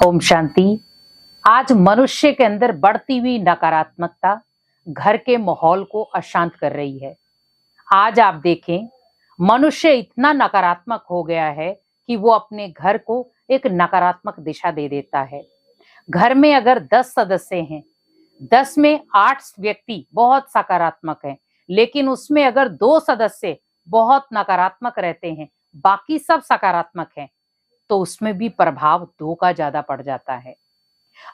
ओम शांति। आज मनुष्य के अंदर बढ़ती हुई नकारात्मकता घर के माहौल को अशांत कर रही है। आज आप देखें, मनुष्य इतना नकारात्मक हो गया है कि वो अपने घर को एक नकारात्मक दिशा दे देता है। घर में अगर 10 सदस्य हैं, 10 में 8 व्यक्ति बहुत सकारात्मक हैं, लेकिन उसमें अगर 2 सदस्य बहुत नकारात्मक रहते हैं, बाकी सब सकारात्मक हैं, तो उसमें भी प्रभाव 2 का ज्यादा पड़ जाता है।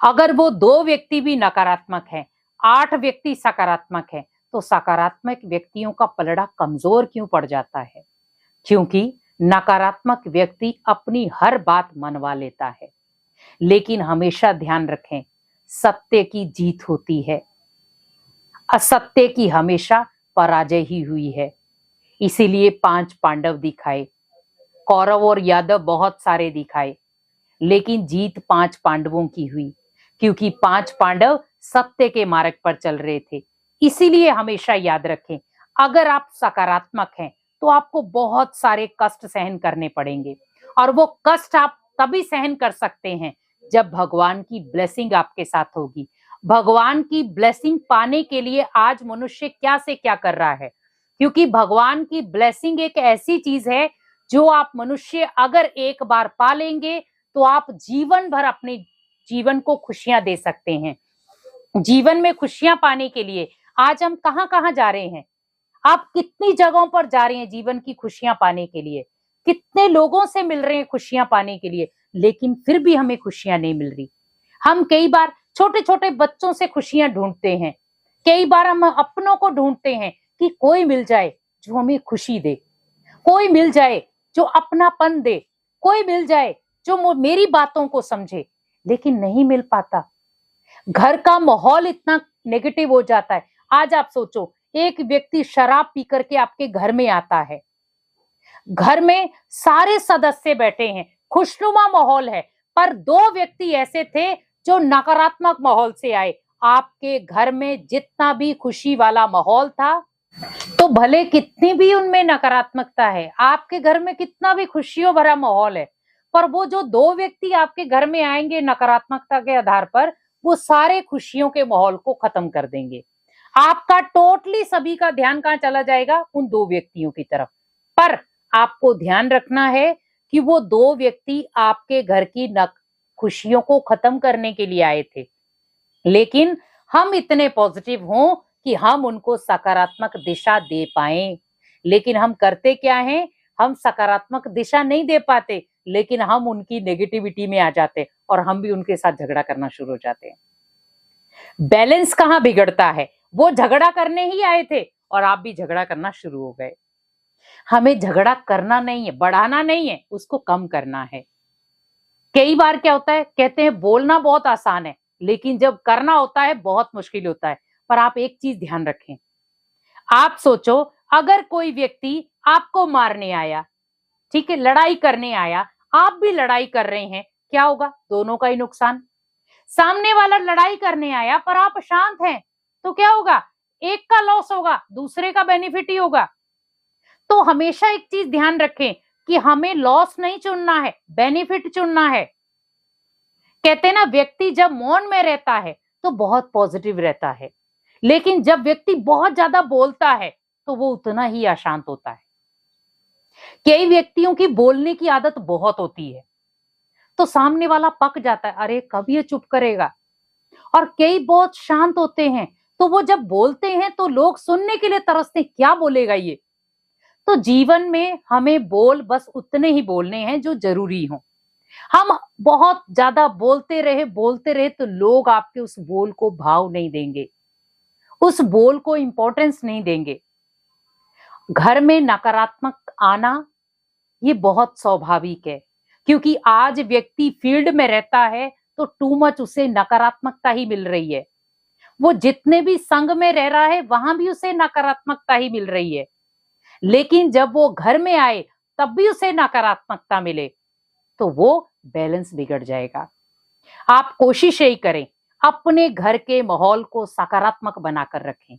अगर वो 2 व्यक्ति भी नकारात्मक हैं, 8 व्यक्ति सकारात्मक हैं, तो सकारात्मक व्यक्तियों का पलड़ा कमजोर क्यों पड़ जाता है? क्योंकि नकारात्मक व्यक्ति अपनी हर बात मनवा लेता है। लेकिन हमेशा ध्यान रखें, सत्य की जीत होती है, असत्य की हमेशा पराजय ही हुई है। इसीलिए 5 पांडव दिखाए, कौरव और यादव बहुत सारे दिखाए, लेकिन जीत 5 पांडवों की हुई, क्योंकि 5 पांडव सत्य के मार्ग पर चल रहे थे। इसीलिए हमेशा याद रखें, अगर आप सकारात्मक हैं तो आपको बहुत सारे कष्ट सहन करने पड़ेंगे, और वो कष्ट आप तभी सहन कर सकते हैं जब भगवान की ब्लेसिंग आपके साथ होगी। भगवान की ब्लेसिंग पाने के लिए आज मनुष्य क्या से क्या कर रहा है, क्योंकि भगवान की ब्लेसिंग एक ऐसी चीज है जो आप मनुष्य अगर एक बार पा लेंगे तो आप जीवन भर अपने जीवन को खुशियां दे सकते हैं। जीवन में खुशियां पाने के लिए आज हम कहां कहां जा रहे हैं, आप कितनी जगहों पर जा रहे हैं जीवन की खुशियां पाने के लिए, कितने लोगों से मिल रहे हैं खुशियां पाने के लिए, लेकिन फिर भी हमें खुशियां नहीं मिल रही। हम कई बार छोटे छोटे बच्चों से खुशियां ढूंढते हैं, कई बार हम अपनों को ढूंढते हैं कि कोई मिल जाए जो हमें खुशी दे, कोई मिल जाए जो अपनापन दे, कोई मिल जाए जो मेरी बातों को समझे, लेकिन नहीं मिल पाता। घर का माहौल इतना नेगेटिव हो जाता है। आज आप सोचो, एक व्यक्ति शराब पी करके आपके घर में आता है, घर में सारे सदस्य बैठे हैं, खुशनुमा माहौल है, पर 2 व्यक्ति ऐसे थे जो नकारात्मक माहौल से आए। आपके घर में जितना भी खुशी वाला माहौल था, तो भले कितनी भी उनमें नकारात्मकता है, आपके घर में कितना भी खुशियों भरा माहौल है, पर वो जो 2 व्यक्ति आपके घर में आएंगे नकारात्मकता के आधार पर, वो सारे खुशियों के माहौल को खत्म कर देंगे। आपका टोटली सभी का ध्यान कहां चला जाएगा? उन 2 व्यक्तियों की तरफ। पर आपको ध्यान रखना है कि वो 2 व्यक्ति आपके घर की खुशियों को खत्म करने के लिए आए थे, लेकिन हम इतने पॉजिटिव हों कि हम उनको सकारात्मक दिशा दे पाएं। लेकिन हम करते क्या हैं? हम सकारात्मक दिशा नहीं दे पाते, लेकिन हम उनकी नेगेटिविटी में आ जाते और हम भी उनके साथ झगड़ा करना शुरू हो जाते हैं। बैलेंस कहां बिगड़ता है? वो झगड़ा करने ही आए थे और आप भी झगड़ा करना शुरू हो गए। हमें झगड़ा करना नहीं है, बढ़ाना नहीं है, उसको कम करना है। कई बार क्या होता है, कहते हैं बोलना बहुत आसान है, लेकिन जब करना होता है बहुत मुश्किल होता है। पर आप एक चीज ध्यान रखें, आप सोचो, अगर कोई व्यक्ति आपको मारने आया, ठीक है, लड़ाई करने आया, आप भी लड़ाई कर रहे हैं, क्या होगा? दोनों का ही नुकसान। सामने वाला लड़ाई करने आया पर आप शांत हैं, तो क्या होगा? एक का लॉस होगा, दूसरे का बेनिफिट ही होगा। तो हमेशा एक चीज ध्यान रखें कि हमें लॉस नहीं चुनना है, बेनिफिट चुनना है। कहते हैं ना, व्यक्ति जब मौन में रहता है तो बहुत पॉजिटिव रहता है, लेकिन जब व्यक्ति बहुत ज्यादा बोलता है तो वो उतना ही अशांत होता है। कई व्यक्तियों की बोलने की आदत बहुत होती है, तो सामने वाला पक जाता है, अरे कब ये चुप करेगा। और कई बहुत शांत होते हैं, तो वो जब बोलते हैं तो लोग सुनने के लिए तरसते हैं, क्या बोलेगा ये। तो जीवन में हमें बोल बस उतने ही बोलने हैं जो जरूरी हो। हम बहुत ज्यादा बोलते रहे तो लोग आपके उस बोल को भाव नहीं देंगे, उस बोल को इंपॉर्टेंस नहीं देंगे। घर में नकारात्मक आना ये बहुत स्वाभाविक है, क्योंकि आज व्यक्ति फील्ड में रहता है तो टू मच उसे नकारात्मकता ही मिल रही है। वो जितने भी संघ में रह रहा है वहां भी उसे नकारात्मकता ही मिल रही है, लेकिन जब वो घर में आए तब भी उसे नकारात्मकता मिले, तो वो बैलेंस बिगड़ जाएगा। आप कोशिश यही करें, अपने घर के माहौल को सकारात्मक बनाकर रखें।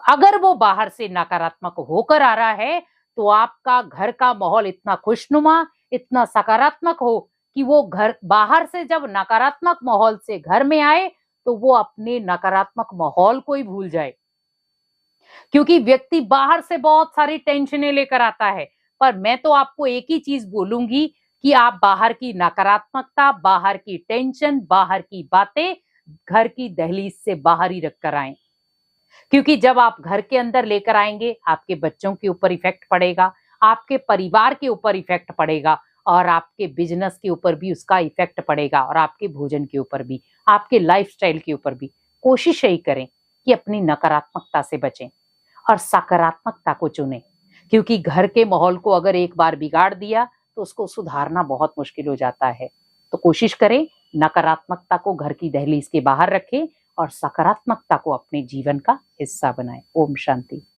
अगर वो बाहर से नकारात्मक होकर आ रहा है, तो आपका घर का माहौल इतना खुशनुमा, इतना सकारात्मक हो कि वो घर बाहर से जब नकारात्मक माहौल से घर में आए तो वो अपने नकारात्मक माहौल को ही भूल जाए। क्योंकि व्यक्ति बाहर से बहुत सारी टेंशनें लेकर आता है, पर मैं तो आपको एक ही चीज बोलूंगी कि आप बाहर की नकारात्मकता, बाहर की टेंशन, बाहर की बातें घर की दहलीज से बाहर ही रख कर आएं। क्योंकि जब आप घर के अंदर लेकर आएंगे, आपके बच्चों के ऊपर इफेक्ट पड़ेगा, आपके परिवार के ऊपर इफेक्ट पड़ेगा और आपके बिजनेस के ऊपर भी उसका इफेक्ट पड़ेगा और आपके भोजन के ऊपर भी, आपके लाइफस्टाइल के ऊपर भी। कोशिश यही करें कि अपनी नकारात्मकता से बचें और सकारात्मकता को चुनें, क्योंकि घर के माहौल को अगर एक बार बिगाड़ दिया तो उसको सुधारना बहुत मुश्किल हो जाता है। तो कोशिश करें नकारात्मकता को घर की दहलीज के बाहर रखें और सकारात्मकता को अपने जीवन का हिस्सा बनाएं। ओम शांति।